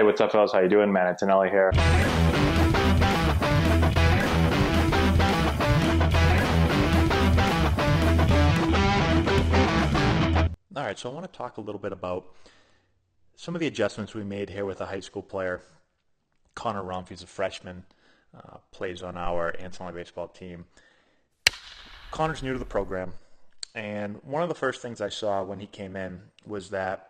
Hey, what's up, fellas? How you doing, man? Antonelli here. All right, so I want to talk a little bit about some of the adjustments we made here with a high school player, Connor Rumph. He's a freshman, plays on our Antonelli baseball team. Connor's new to the program, and one of the first things I saw when he came in was that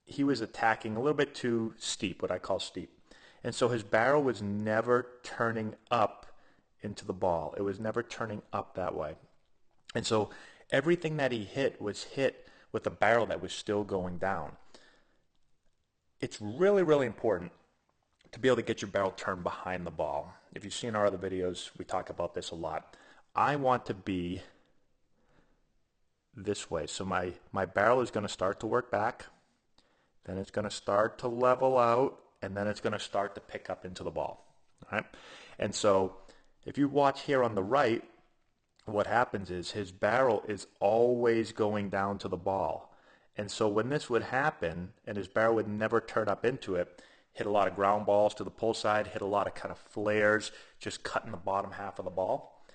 he was attacking a little bit too steep, what I call steep. And so his barrel was never turning up into the ball. It was never turning up that way. And so everything that he hit was hit with a barrel that was still going down. It's really, really important to be able to get your barrel turned behind the ball. If you've seen our other videos, we talk about this a lot. I want to be this way. So my barrel is going to start to work back, then it's going to start to level out, and then it's going to start to pick up into the ball. All right? And so if you watch here on the right, what happens is his barrel is always going down to the ball. And so when this would happen, and his barrel would never turn up into it, hit a lot of ground balls to the pull side, hit a lot of kind of flares, just cutting the bottom half of the ball.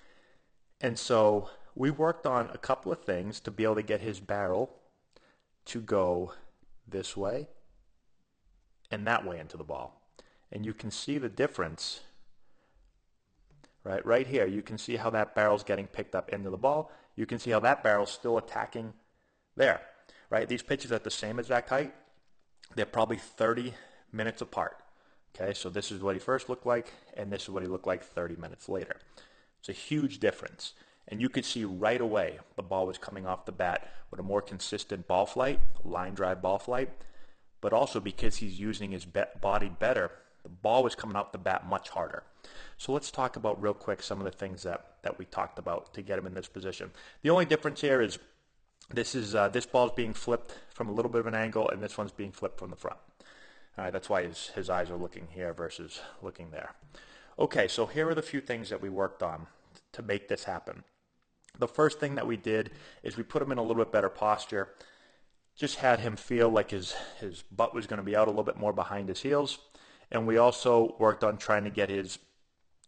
And so we worked on a couple of things to be able to get his barrel to go this way and that way into the ball. And you can see the difference right here. You can see how that barrel's getting picked up into the ball. You can see how that barrel's still attacking there, right? These pitches are at the same exact height. They're probably 30 minutes apart. Okay, so this is what he first looked like, and this is what he looked like 30 minutes later. It's a huge difference. And you could see right away the ball was coming off the bat with a more consistent ball flight, line drive ball flight, but also because he's using his body better, the ball was coming off the bat much harder. So let's talk about real quick some of the things that we talked about to get him in this position. The only difference here is this ball is being flipped from a little bit of an angle, and this one's being flipped from the front. All right, that's why his eyes are looking here versus looking there. Okay, so here are the few things that we worked on to make this happen. The first thing that we did is we put him in a little bit better posture. Just had him feel like his butt was going to be out a little bit more behind his heels. And we also worked on trying to get his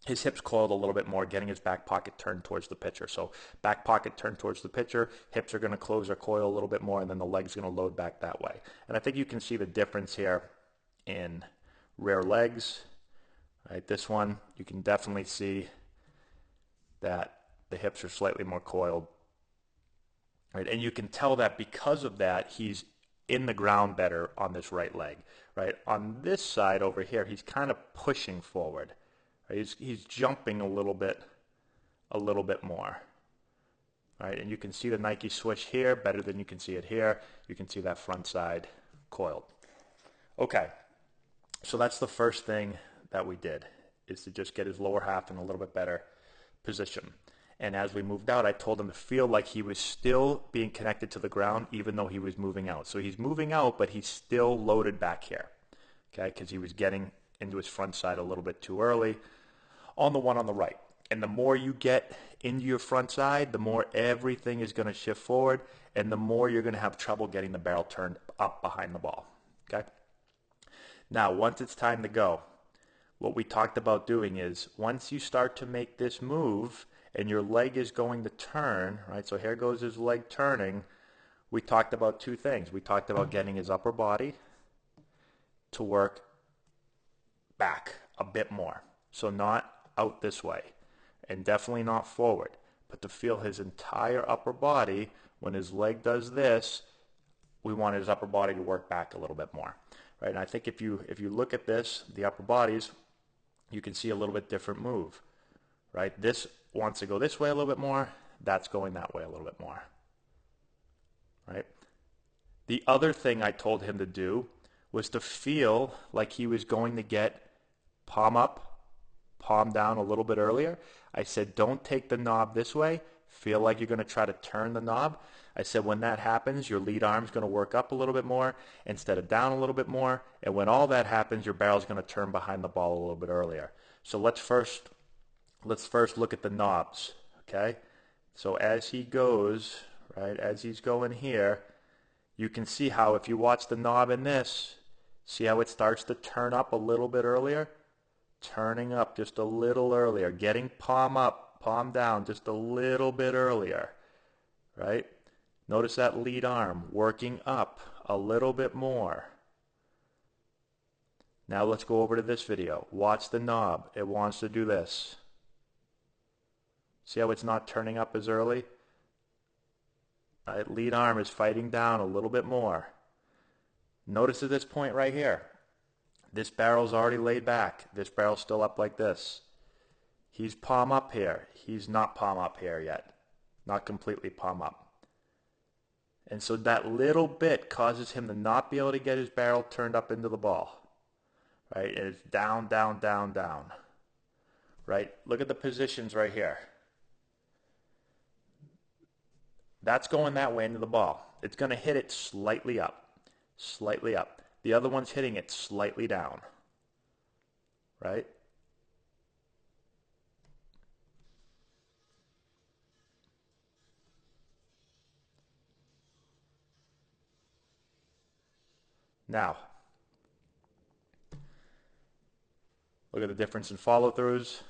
hips coiled a little bit more, getting his back pocket turned towards the pitcher. So back pocket turned towards the pitcher, hips are going to close or coil a little bit more, and then the leg's going to load back that way. And I think you can see the difference here in rear legs. Right, this one, you can definitely see that the hips are slightly more coiled. Right, and you can tell that because of that, he's in the ground better on this right leg. Right, on this side over here, he's kind of pushing forward. Right? He's jumping a little bit more. Right, and you can see the Nike swish here better than you can see it here. You can see that front side coiled. Okay, so that's the first thing that we did, is to just get his lower half in a little bit better position. And as we moved out, I told him to feel like he was still being connected to the ground even though he was moving out. So he's moving out, but he's still loaded back here, okay, because he was getting into his front side a little bit too early on the one on the right. And the more you get into your front side, the more everything is going to shift forward, and the more you're going to have trouble getting the barrel turned up behind the ball, okay? Now, once it's time to go, what we talked about doing is once you start to make this move and your leg is going to turn, right? So here goes his leg turning. We talked about two things. We talked about getting his upper body to work back a bit more. So not out this way and definitely not forward, but to feel his entire upper body. When his leg does this, we want his upper body to work back a little bit more. Right? And I think if you look at this, the upper bodies, you can see a little bit different move. Right? This wants to go this way a little bit more. That's going that way a little bit more. Right? The other thing I told him to do was to feel like he was going to get palm up, palm down a little bit earlier. I said, don't take the knob this way. Feel like you're going to try to turn the knob. I said, when that happens, your lead arm's going to work up a little bit more instead of down a little bit more. And when all that happens, your barrel's going to turn behind the ball a little bit earlier. So let's first look at the knobs, okay? So as he goes, right, as he's going here, you can see how if you watch the knob in this, See how it starts to turn up a little bit earlier? Turning up just a little earlier, getting palm up, palm down just a little bit earlier, right? Notice that lead arm working up a little bit more. Now let's go over to this video. Watch the knob. It wants to do this. See how it's not turning up as early? Right, lead arm is fighting down a little bit more. Notice at this point right here, this barrel's already laid back. This barrel's still up like this. He's palm up here. He's not palm up here yet. Not completely palm up. And so that little bit causes him to not be able to get his barrel turned up into the ball. Right? And it's down, down, down, down. Right? Look at the positions right here. That's going that way into the ball. It's going to hit it slightly up. Slightly up. The other one's hitting it slightly down. Right? Now, look at the difference in follow-throughs.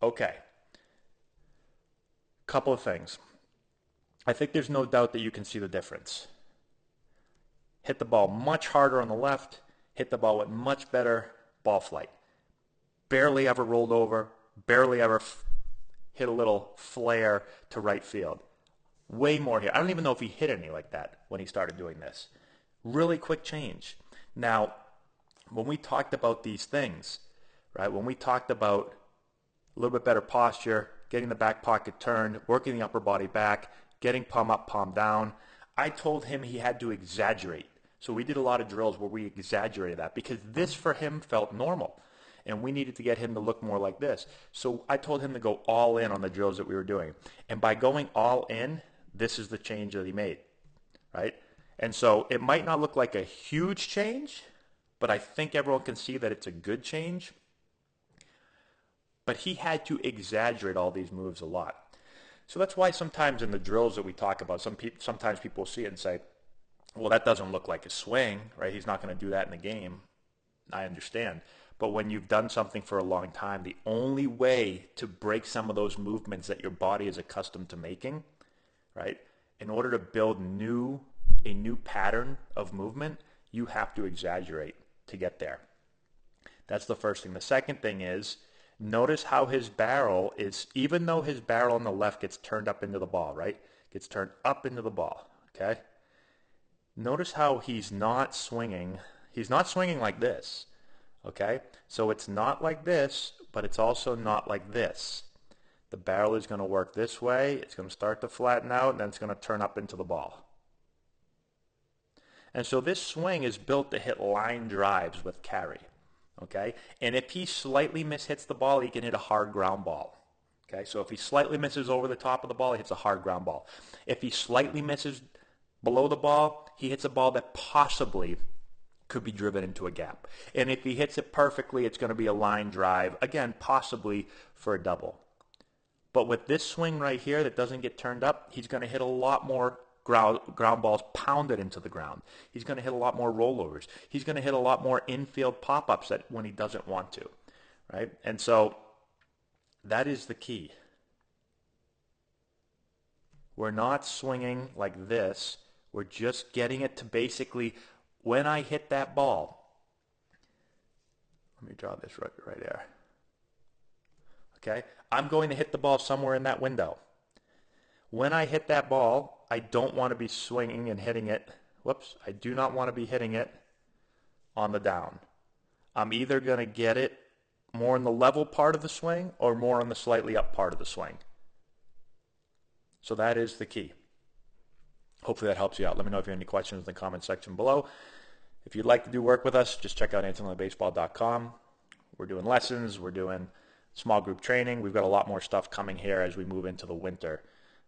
Okay. Couple of things. I think there's no doubt that you can see the difference. Hit the ball much harder on the left, hit the ball with much better ball flight. Barely ever rolled over, barely ever hit a little flare to right field. Way more here. I don't even know if he hit any like that when he started doing this. Really quick change. Now, when we talked about these things, right, when we talked about a little bit better posture, getting the back pocket turned, working the upper body back, getting palm up, palm down, I told him he had to exaggerate. So we did a lot of drills where we exaggerated that because this for him felt normal. And we needed to get him to look more like this. So I told him to go all in on the drills that we were doing. And by going all in, this is the change that he made, right? And so it might not look like a huge change, but I think everyone can see that it's a good change. But he had to exaggerate all these moves a lot. So that's why sometimes in the drills that we talk about, sometimes people see it and say, well, that doesn't look like a swing, right? He's not going to do that in the game. I understand. But when you've done something for a long time, the only way to break some of those movements that your body is accustomed to making, right? In order to build a new pattern of movement, you have to exaggerate to get there. That's the first thing. The second thing is, notice how his barrel is, even though his barrel on the left gets turned up into the ball, right? Gets turned up into the ball, okay? Notice how he's not swinging. He's not swinging like this, okay? So it's not like this, but it's also not like this. The barrel is going to work this way. It's going to start to flatten out, and then it's going to turn up into the ball. And so this swing is built to hit line drives with carry. Okay, and if he slightly mishits the ball, he can hit a hard ground ball. Okay, so if he slightly misses over the top of the ball, he hits a hard ground ball. If he slightly misses below the ball, he hits a ball that possibly could be driven into a gap. And if he hits it perfectly, it's going to be a line drive, again, possibly for a double. But with this swing right here that doesn't get turned up, he's going to hit a lot more ground balls pounded into the ground. He's going to hit a lot more rollovers. He's going to hit a lot more infield pop-ups when he doesn't want to, right? And so that is the key. We're not swinging like this. We're just getting it to basically, when I hit that ball, let me draw this right there. Okay, I'm going to hit the ball somewhere in that window. When I hit that ball, I don't want to be swinging and hitting it. Whoops, I do not want to be hitting it on the down. I'm either going to get it more in the level part of the swing or more on the slightly up part of the swing. So that is the key. Hopefully that helps you out. Let me know if you have any questions in the comment section below. If you'd like to do work with us, just check out AntonelliBaseball.com. We're doing lessons. We're doing small group training. We've got a lot more stuff coming here as we move into the winter.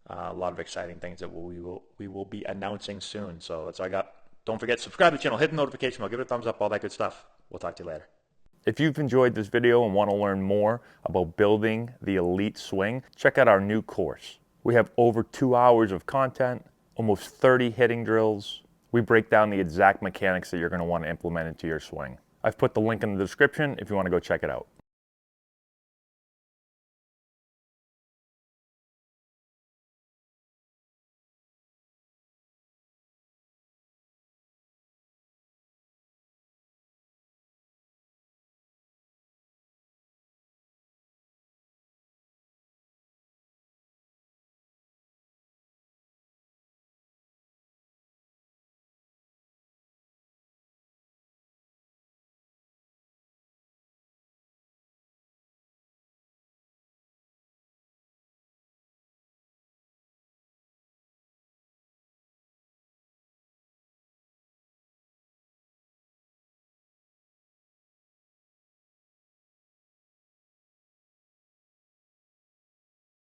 A lot of exciting things that we will be announcing soon. So that's all I got. Don't forget, subscribe to the channel, hit the notification bell, give it a thumbs up, all that good stuff. We'll talk to you later. If you've enjoyed this video and want to learn more about building the elite swing, check out our new course. We have over 2 hours of content, almost 30 hitting drills. We break down the exact mechanics that you're going to want to implement into your swing. I've put the link in the description if you want to go check it out.